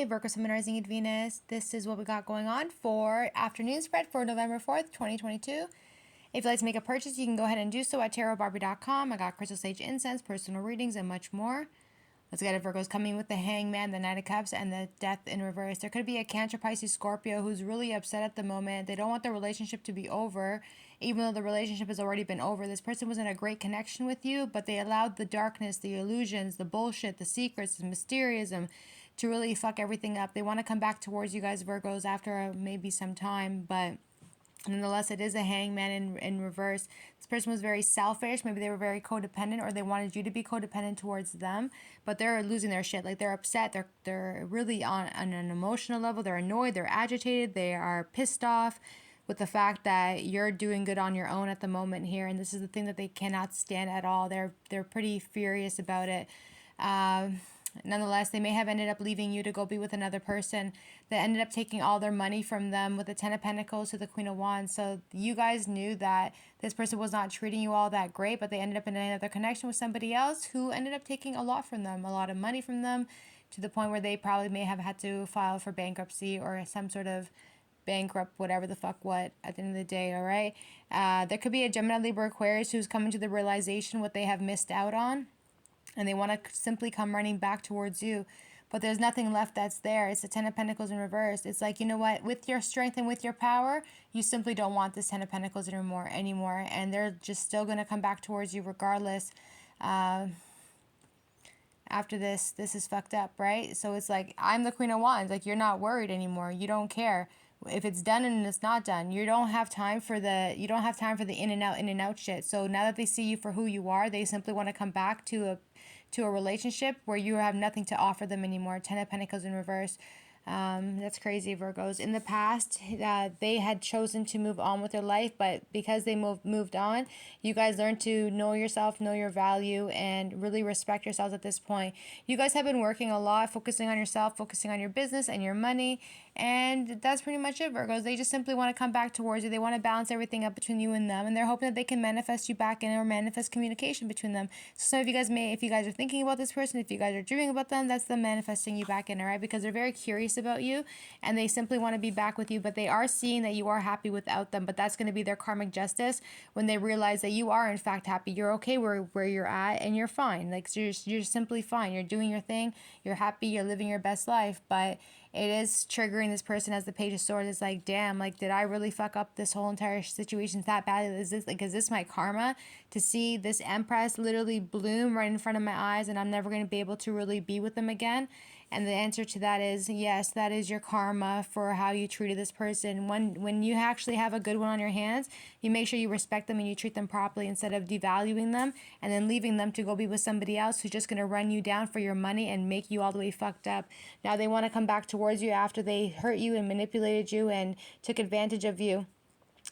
Hi, Virgo, Sun, Rising in Venus. This is what we got going on for afternoon spread for November 4th, 2022. If you'd like to make a purchase, you can go ahead and do so at TAROTBARBIE.com. I got crystal sage incense, personal readings, and much more. Let's get it. Virgo's coming with the Hangman, the Knight of Cups, and the Death in reverse. There could be a Cancer, Pisces, Scorpio who's really upset at the moment. They don't want the relationship to be over, even though the relationship has already been over. This person was in a great connection with you, but they allowed the darkness, the illusions, the bullshit, the secrets, the mysteriousm to really fuck everything up. They want to come back towards you guys, Virgos, after maybe some time, but nonetheless, it is a Hangman in reverse. This person was very selfish. Maybe they were very codependent, or they wanted you to be codependent towards them. But they're losing their shit. Like, they're upset. They're really on an emotional level. They're annoyed. They're agitated. They are pissed off with the fact that you're doing good on your own at the moment here. And this is the thing that they cannot stand at all. They're pretty furious about it. Nonetheless, they may have ended up leaving you to go be with another person that ended up taking all their money from them with the Ten of Pentacles to the Queen of Wands. So you guys knew that this person was not treating you all that great, but they ended up in another connection with somebody else who ended up taking a lot from them, a lot of money from them, to the point where they probably may have had to file for bankruptcy or some sort of bankrupt, whatever the fuck what, at the end of the day. All right. There could be a Gemini, Libra, Aquarius who's coming to the realization what they have missed out on, and they want to simply come running back towards you. But there's nothing left that's there. It's the Ten of Pentacles in reverse. It's like, you know what? With your strength and with your power, you simply don't want this Ten of Pentacles anymore. And they're just still going to come back towards you regardless. After this is fucked up, right? So it's like, I'm the Queen of Wands. Like, you're not worried anymore. You don't care if it's done and it's not done. You don't have time for the in and out shit. So now that they see you for who you are, they simply want to come back to a relationship where you have nothing to offer them anymore. Ten of Pentacles in reverse. That's crazy, Virgos. In the past, they had chosen to move on with their life, but because they moved on, you guys learned to know yourself, know your value, and really respect yourselves at this point. You guys have been working a lot, focusing on yourself, focusing on your business and your money, and that's pretty much it, Virgos. They just simply want to come back towards you. They want to balance everything up between you and them, and they're hoping that they can manifest you back in, or manifest communication between them. So some of you guys if you guys are thinking about this person, if you guys are dreaming about them, that's them manifesting you back in, all right? Because they're very curious about you, and they simply want to be back with you, but they are seeing that you are happy without them. But that's going to be their karmic justice when they realize that you are in fact happy. You're okay where you're at, and you're fine. Like, you're simply fine. You're doing your thing. You're happy. You're living your best life. But it is triggering this person as the Page of Swords. It's like, damn, like, did I really fuck up this whole entire situation that badly? Is this my karma to see this Empress literally bloom right in front of my eyes, and I'm never going to be able to really be with them again? And the answer to that is yes, that is your karma for how you treated this person. When you actually have a good one on your hands, you make sure you respect them and you treat them properly instead of devaluing them and then leaving them to go be with somebody else who's just going to run you down for your money and make you all the way fucked up. Now they want to come back towards you after they hurt you and manipulated you and took advantage of you.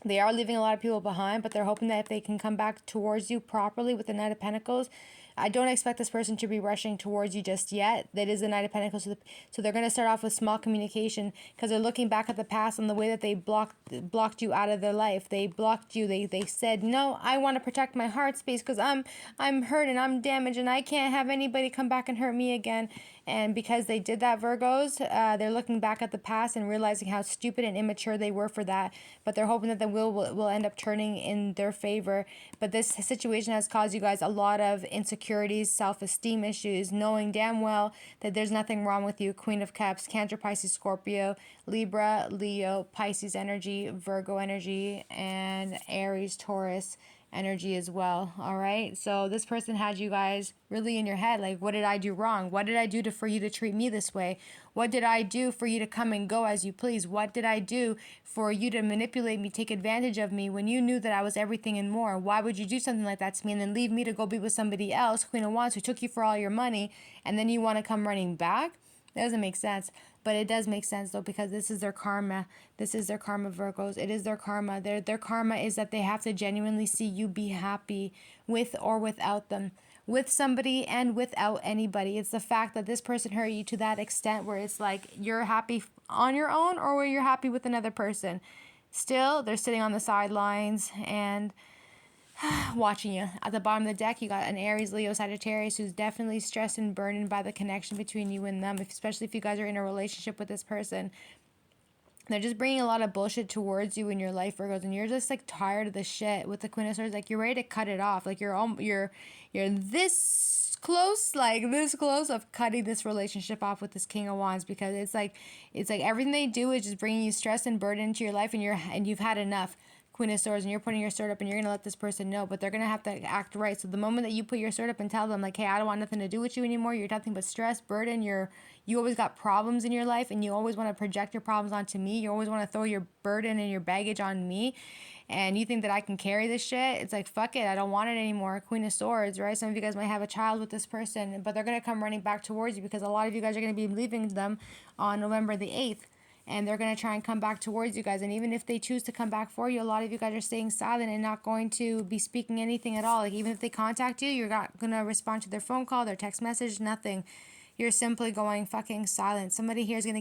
They are leaving a lot of people behind, but they're hoping that if they can come back towards you properly with the Knight of Pentacles, I don't expect this person to be rushing towards you just yet. That is the Knight of Pentacles. So they're going to start off with small communication because they're looking back at the past and the way that they blocked you out of their life. They blocked you. They said, no, I want to protect my heart space because I'm hurt and I'm damaged and I can't have anybody come back and hurt me again. And because they did that, Virgos, they're looking back at the past and realizing how stupid and immature they were for that. But they're hoping that the wheel will end up turning in their favor. But this situation has caused you guys a lot of insecurities, self-esteem issues, knowing damn well that there's nothing wrong with you. Queen of Cups, Cancer, Pisces, Scorpio, Libra, Leo, Pisces energy, Virgo energy, and Aries, Taurus energy as well. All right, so this person had you guys really in your head, like, what did I do wrong? What did I do for you to treat me this way? What did I do for you to come and go as you please? What did I do for you to manipulate me, take advantage of me when you knew that I was everything and more? Why would you do something like that to me and then leave me to go be with somebody else, Queen of Wands, who took you for all your money, and then you want to come running back? That doesn't make sense. But it does make sense, though, because this is their karma. This is their karma, Virgos. It is their karma. Their karma is that they have to genuinely see you be happy with or without them, with somebody and without anybody. It's the fact that this person hurt you to that extent where it's like you're happy on your own or where you're happy with another person. Still, they're sitting on the sidelines and watching you. At the bottom of the deck, you got an Aries, Leo, Sagittarius who's definitely stressed and burdened by the connection between you and them, especially if you guys are in a relationship with this person. They're just bringing a lot of bullshit towards you in your life, Virgos, and you're just like tired of the shit with the Queen of Swords. Like you're ready to cut it off. Like you're this close, like this close of cutting this relationship off with this King of Wands, because it's like everything they do is just bringing you stress and burden into your life, and you've had enough. Queen of Swords, and you're putting your sword up and you're going to let this person know, but they're going to have to act right. So the moment that you put your sword up and tell them like, hey, I don't want nothing to do with you anymore, you're nothing but stress, burden, you always got problems in your life and you always want to project your problems onto me, you always want to throw your burden and your baggage on me, and you think that I can carry this shit, it's like, fuck it, I don't want it anymore. Queen of Swords, right? Some of you guys might have a child with this person, but they're going to come running back towards you because a lot of you guys are going to be leaving them on November the 8th. And they're going to try and come back towards you guys. And even if they choose to come back for you, a lot of you guys are staying silent and not going to be speaking anything at all. Like, even if they contact you, you're not going to respond to their phone call, their text message, nothing. You're simply going fucking silent. Somebody here is going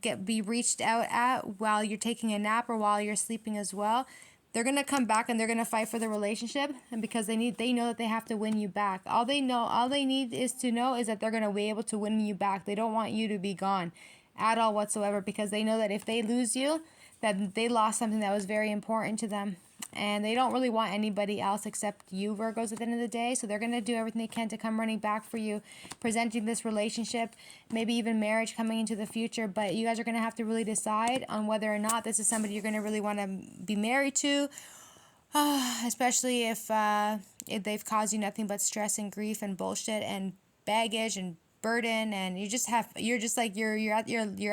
to be reached out at while you're taking a nap or while you're sleeping as well. They're going to come back and they're going to fight for the relationship, and because they know that they have to win you back. All they need is to know is that they're going to be able to win you back. They don't want you to be gone at all whatsoever, because they know that if they lose you, that they lost something that was very important to them, and they don't really want anybody else except you, Virgos, at the end of the day. So they're going to do everything they can to come running back for you, presenting this relationship, maybe even marriage coming into the future. But you guys are going to have to really decide on whether or not this is somebody you're going to really want to be married to, especially if they've caused you nothing but stress and grief and bullshit and baggage and burden, and you're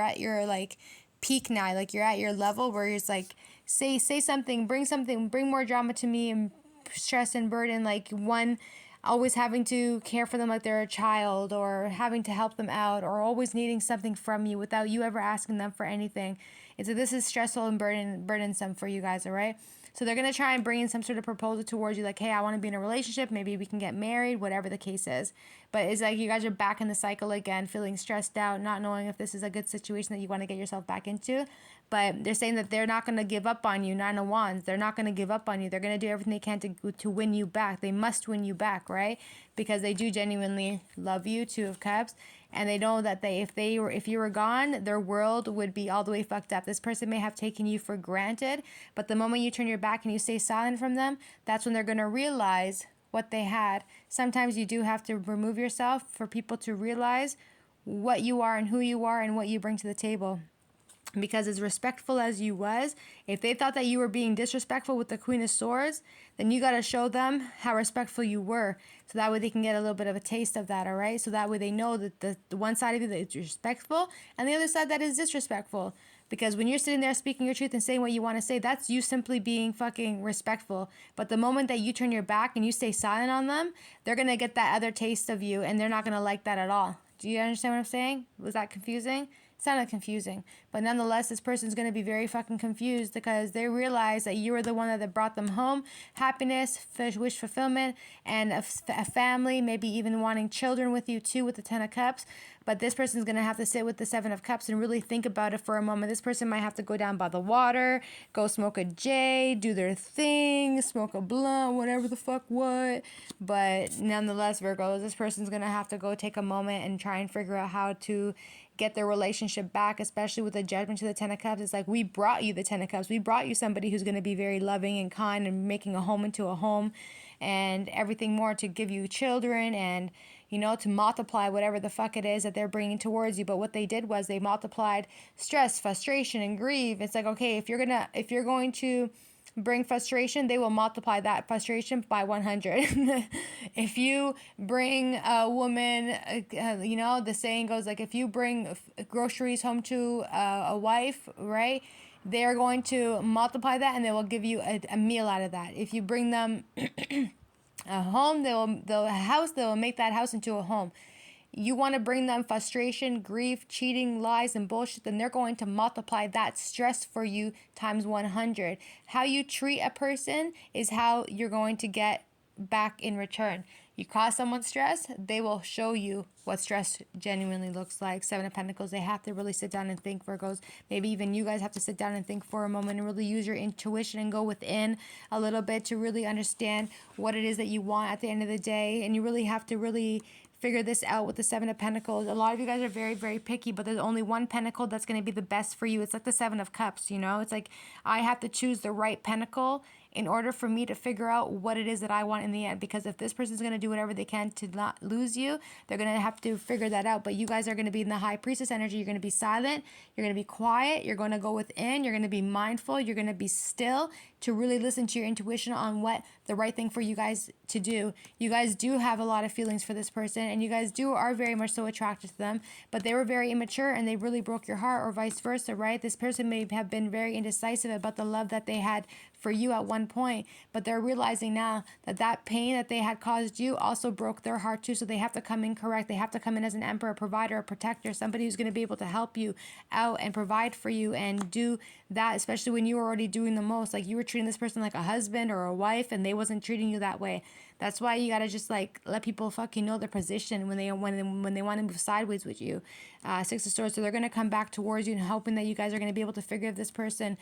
at your like peak now. Like you're at your level where it's like, say something, bring more drama to me, and stress and burden, like one always having to care for them like they're a child, or having to help them out, or always needing something from you without you ever asking them for anything. It's like, this is stressful and burdensome for you guys, all right? So they're going to try and bring in some sort of proposal towards you, like, hey, I want to be in a relationship, maybe we can get married, whatever the case is. But it's like you guys are back in the cycle again, feeling stressed out, not knowing if this is a good situation that you want to get yourself back into. But they're saying that they're not going to give up on you, Nine of Wands. They're not going to give up on you. They're going to do everything they can to win you back. They must win you back, right? Because they do genuinely love you, Two of Cups. And they know that if you were gone, their world would be all the way fucked up. This person may have taken you for granted, but the moment you turn your back and you stay silent from them, that's when they're going to realize what they had. Sometimes you do have to remove yourself for people to realize what you are and who you are and what you bring to the table. Because as respectful as you was, if they thought that you were being disrespectful with the Queen of Swords, then you got to show them how respectful you were. So that way they can get a little bit of a taste of that, all right? So that way they know that the one side of you that is respectful and the other side that is disrespectful. Because when you're sitting there speaking your truth and saying what you want to say, that's you simply being fucking respectful. But the moment that you turn your back and you stay silent on them, they're going to get that other taste of you, and they're not going to like that at all. Do you understand what I'm saying? Was that confusing? It sounded confusing, but nonetheless, this person's going to be very fucking confused because they realize that you were the one that brought them home happiness, wish fulfillment, and a family, maybe even wanting children with you too, with the Ten of Cups. But this person's going to have to sit with the Seven of Cups and really think about it for a moment. This person might have to go down by the water, go smoke a J, do their thing, smoke a blunt, whatever the fuck what. But nonetheless, Virgos, this person's going to have to go take a moment and try and figure out how to get their relationship back, especially with the Judgment to the Ten of Cups. It's like, we brought you the Ten of Cups. We brought you somebody who's going to be very loving and kind and making a home into a home and everything more, to give you children and, you know, to multiply whatever the fuck it is that they're bringing towards you. But what they did was they multiplied stress, frustration, and grief. It's like, okay, if you're going to bring frustration, they will multiply that frustration by 100. If you bring a woman, you know, the saying goes like, if you bring groceries home to a wife, right, they're going to multiply that and they will give you a meal out of that. If you bring them a home, they will make that house into a home. You want to bring them frustration, grief, cheating, lies, and bullshit, then they're going to multiply that stress for you times 100. How you treat a person is how you're going to get back in return. You cause someone stress, they will show you what stress genuinely looks like. Seven of Pentacles, they have to really sit down and think, Virgos. Maybe even you guys have to sit down and think for a moment and really use your intuition and go within a little bit to really understand what it is that you want at the end of the day. And you really have to really figure this out with the Seven of Pentacles. A lot of you guys are very, very picky, but there's only one pentacle that's going to be the best for you. It's like the Seven of Cups, you know? It's like I have to choose the right pentacle in order for me to figure out what it is that I want in the end. Because if this person's going to do whatever they can to not lose you, they're going to have to figure that out. But you guys are going to be in the High Priestess energy. You're going to be silent. You're going to be quiet. You're going to go within. You're going to be mindful. You're going to be still to really listen to your intuition on what the right thing for you guys to do. You guys do have a lot of feelings for this person, and you guys are very much so attracted to them, but they were very immature and they really broke your heart, or vice versa, right? This person may have been very indecisive about the love that they had for you at one point, but they're realizing now that that pain that they had caused you also broke their heart too. So they have to come in correct. They have to come in as an emperor, a provider, a protector, somebody who's going to be able to help you out and provide for you and do that, especially when you were already doing the most. Like you were treating this person like a husband or a wife, and they wasn't treating you that way. That's why you gotta just like let people fucking know their position when they want to move sideways with you. Six of Swords, so they're gonna come back towards you and hoping that you guys are gonna be able to figure if this person,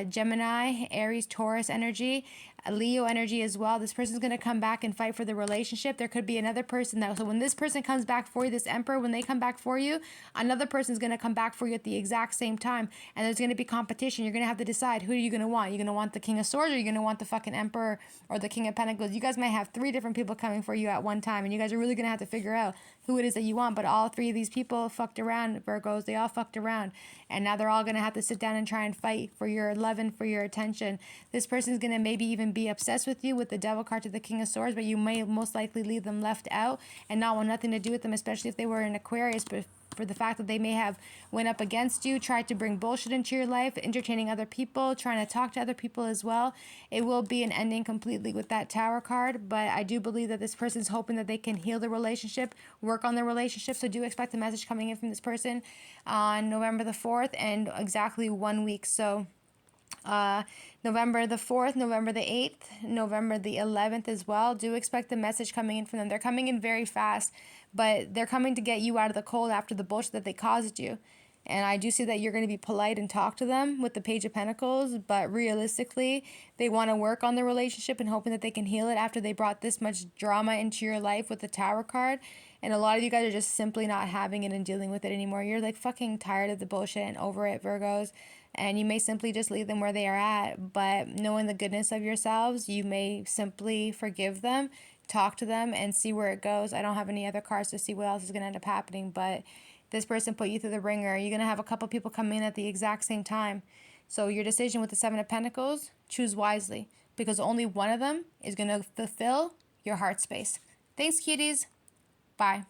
Gemini, Aries, Taurus energy, Leo energy as well. This person's gonna come back and fight for the relationship. There could be another person that. So when this person comes back for you, this Emperor, when they come back for you, another person's gonna come back for you at the exact same time, and there's gonna be competition. You're gonna have to decide who are you gonna want. You're gonna want the King of Swords, or you're gonna want the fucking Emperor or the King of Pentacles. You guys might have 3 different people coming for you at one time, and you guys are really gonna have to figure out who it is that you want. But all 3 of these people fucked around, Virgos. They all fucked around, and now they're all gonna have to sit down and try and fight for your love and for your attention. This person's gonna maybe even be obsessed with you with the Devil card to the King of Swords, but you may most likely leave them left out and not want nothing to do with them, especially if they were in Aquarius. But for the fact that they may have went up against you, tried to bring bullshit into your life, entertaining other people, trying to talk to other people as well. It will be an ending completely with that Tower card, but I do believe that this person's hoping that they can heal the relationship, work on the relationship. So do expect a message coming in from this person on November the 4th and exactly 1 week. So November the 4th, November the 8th, November the 11th as well. Do expect the message coming in from them. They're coming in very fast, but they're coming to get you out of the cold after the bullshit that they caused you. And I do see that you're going to be polite and talk to them with the Page of Pentacles, but realistically, they want to work on the relationship and hoping that they can heal it after they brought this much drama into your life with the Tower card. And a lot of you guys are just simply not having it and dealing with it anymore. You're like fucking tired of the bullshit and over it, Virgos. And you may simply just leave them where they are at. But knowing the goodness of yourselves, you may simply forgive them, talk to them, and see where it goes. I don't have any other cards to see what else is going to end up happening. But this person put you through the ringer. You're going to have a couple people come in at the exact same time. So your decision with the Seven of Pentacles, choose wisely. Because only one of them is going to fulfill your heart space. Thanks, cuties. Bye.